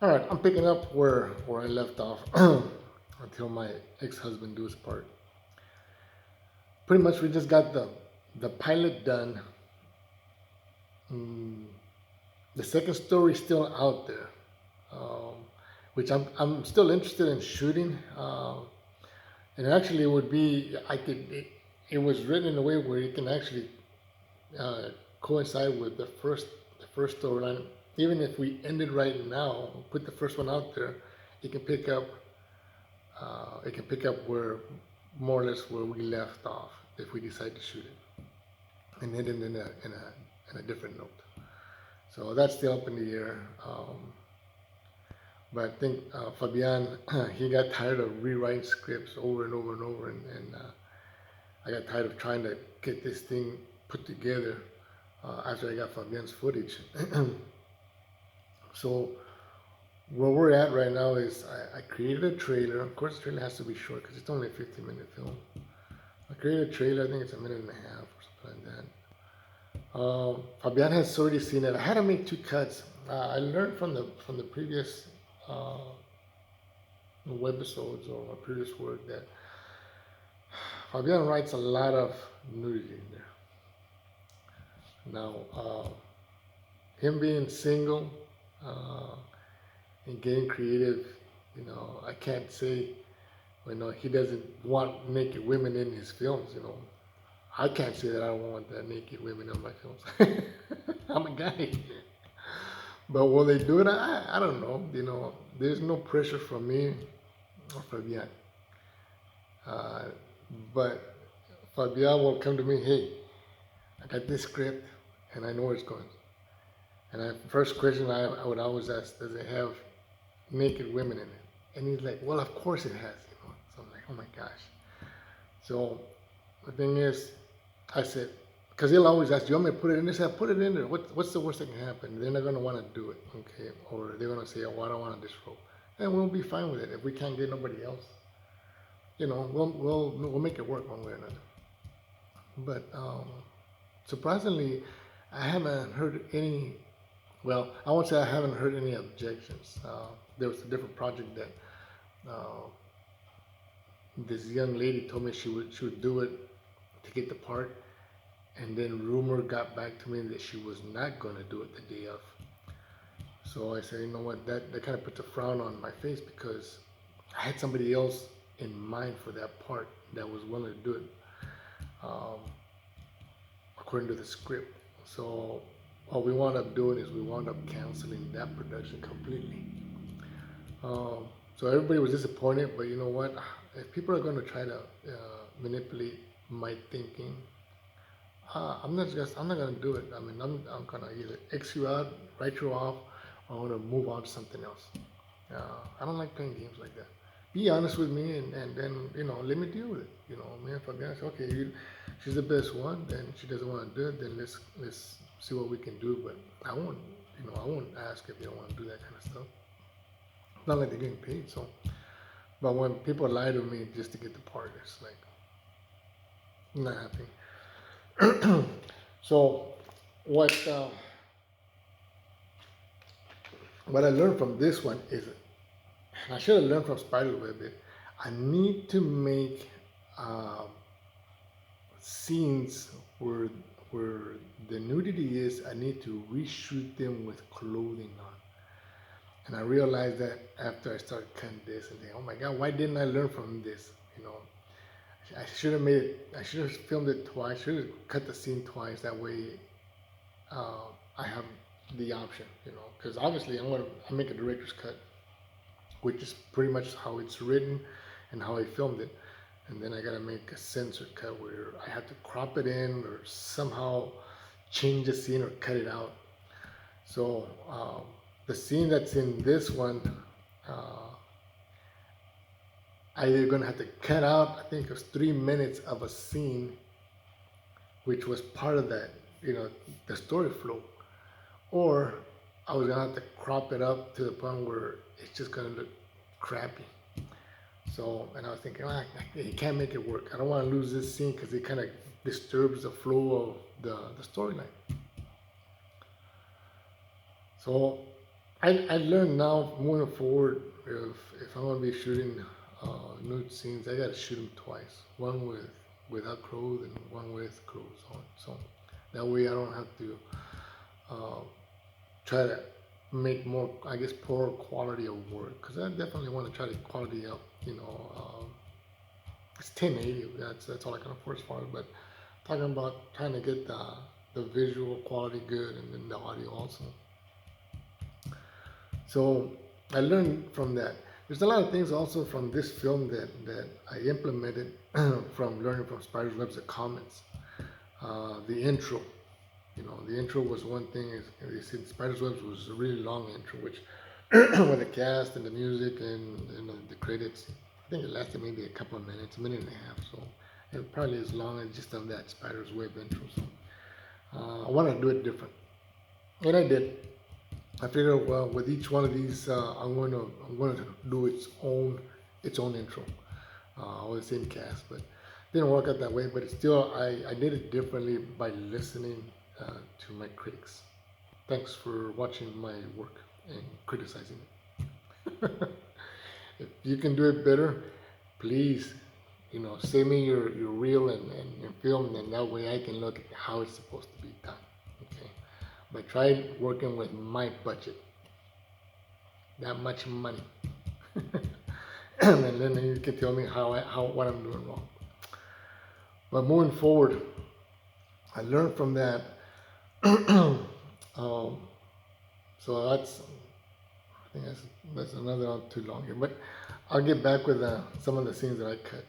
All right, I'm picking up where I left off until my ex-husband do his part. Pretty much, we just got the pilot done. Mm, the second story is still out there, um, which I'm still interested in shooting. And actually, it would be I could it was written in a way where it can actually uh, coincide with the first storyline. Even if we ended right now, put the first one out there, it can pick up where more or less where we left off if we decide to shoot it and end it in a different note. So that's still up in the air. But I think Fabian he got tired of rewriting scripts over and over and over, and I got tired of trying to get this thing put together after I got Fabian's footage. So where we're at right now is I created a trailer. Of course, the trailer has to be short because it's only a 15-minute film. I created a trailer. I think it's a minute and a half or something like that. Fabian has already seen it. I had to make two cuts. I learned from the previous uh, webisodes or previous work that Fabian writes a lot of nudity in there. Now, him being single uh, and getting creative, I can't say, he doesn't want naked women in his films. I can't say that I don't want that naked women in my films. I'm a guy. But will they do it? I don't know. There's no pressure from me or Fabian. Uh, but Fabian will come to me, hey, I got this script and I know where it's going. And the first question I would always ask, does it have naked women in it? And he's like, well, of course it has. So I'm like, oh my gosh. So the thing is, I said, because he'll always ask, do you want me to put it in this? I put it in there. What's the worst that can happen? They're not going to want to do it, okay? Or they're going to say, oh, I don't want this role. And we'll be fine with it. If we can't get nobody else, we'll make it work one way or another. But surprisingly, I haven't heard any. Well, I won't say I haven't heard any objections. There was a different project that uh, this young lady told me she would do it to get the part, and then rumor got back to me that she was not going to do it the day of. So I said, you know what, that kind of puts a frown on my face because I had somebody else in mind for that part that was willing to do it um, according to the script. So what we wound up doing is we wound up canceling that production completely. So everybody was disappointed, but you know what? If people are going to try to manipulate my thinking, I'm not gonna do it. I mean, I'm gonna either X you out, write you off, or I'm gonna move on to something else. I don't like playing games like that. Be honest with me, and then let me deal with it. Me if I'm honest, okay, she's the best one, then she doesn't want to do it. Then let's see what we can do. But I won't ask if they don't want to do that kind of stuff. It's not like they're getting paid, so. But when people lie to me just to get the part, it's like I'm not happy. So what uh, what I learned from this one is, and I should have learned from Spiderweb, I need to make uh, scenes where the nudity is. I need to reshoot them with clothing on. And I realized that after I started cutting this and thinking, oh my God, why didn't I learn from this? I should have made it. I should have filmed it twice. I should have cut the scene twice. That way, I have the option. Because obviously I make a director's cut, which is pretty much how it's written and how I filmed it. And then I gotta make a censored cut where I have to crop it in or somehow change the scene or cut it out. So the scene that's in this one, uh, I either gonna have to cut out. I think it was 3 minutes of a scene, which was part of that, the story flow, or I was gonna have to crop it up to the point where it's just gonna look crappy. So, and I was thinking, you can't make it work. I don't want to lose this scene because it kind of disturbs the flow of the storyline. So, I learned now moving forward if I'm gonna be shooting nude scenes, I gotta shoot them twice. One without clothes and one with clothes on. So that way I don't have to uh, try to make more, I guess, poor quality of work. Because I definitely want to try to quality up. It's 1080. That's all I can afford as far as. But talking about trying to get the visual quality good and then the audio also. So I learned from that. There's a lot of things also from this film that I implemented from learning from Spider's Webs of Comments. The intro, the intro was one thing. Is you see, Spider's Webs was a really long intro, which with the cast and the music and the credits, I think it lasted maybe a couple of minutes, a minute and a half. So it probably as long as just of that Spider's Web intro. So I wanted to do it different, and I did. I figured, well, with each one of these, I'm going to do its own intro, all the same cast, but didn't work out that way. But it's still, I did it differently by listening to my critics. Thanks for watching my work and criticizing it. If you can do it better, please, send me your reel and film, and that way I can look at how it's supposed to be done. Okay. But try working with my budget, that much money, and then you can tell me what I'm doing wrong. But moving forward, I learned from that. um, so I think that's another not too long here. But I'll get back with some of the scenes that I cut.